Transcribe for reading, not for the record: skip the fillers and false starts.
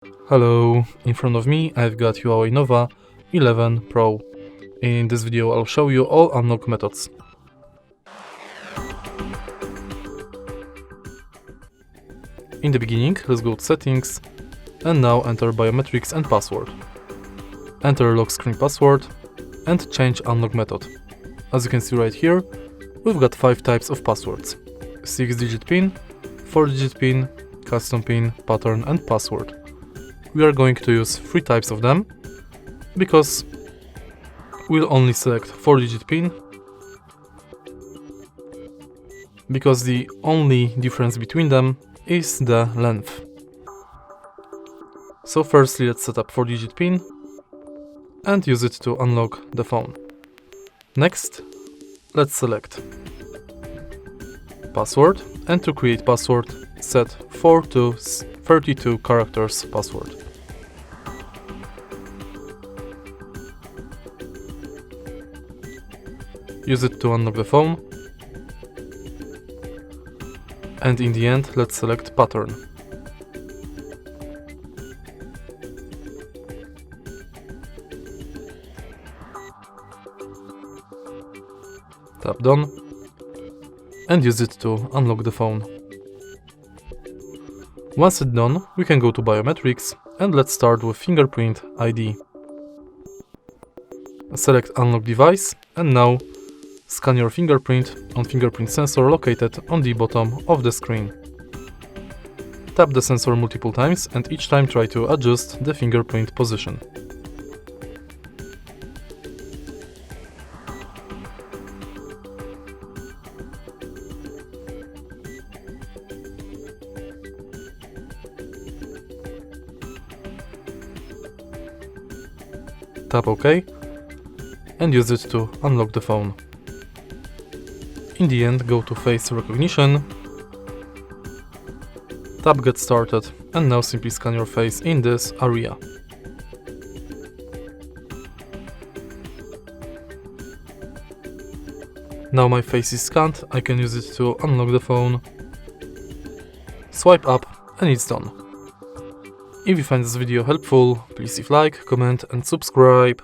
Hello, in front of me I've got Huawei Nova 11 Pro. In this video I'll show you all unlock methods. In the beginning, let's go to settings and now enter Biometrics and Password. Enter lock screen password and change unlock method. As you can see right here, we've got 5 types of passwords: 6-digit PIN, 4-digit PIN, custom PIN, pattern and password. We are going to use 3 types of them, because we'll only select 4-digit PIN, because the only difference between them is the length. So firstly, let's set up 4-digit PIN and use it to unlock the phone. Next, let's select password, and to create password, set 4 to 32 characters password. Use it to unlock the phone. And in the end, let's select pattern. Tap done and use it to unlock the phone. Once it's done, we can go to biometrics and let's start with fingerprint ID. Select unlock device and now scan your fingerprint on fingerprint sensor located on the bottom of the screen. Tap the sensor multiple times and each time try to adjust the fingerprint position. Tap OK and use it to unlock the phone. In the end, go to face recognition, tap get started and now simply scan your face in this area. Now my face is scanned, I can use it to unlock the phone. Swipe up and it's done. If you find this video helpful, please leave like, comment and subscribe.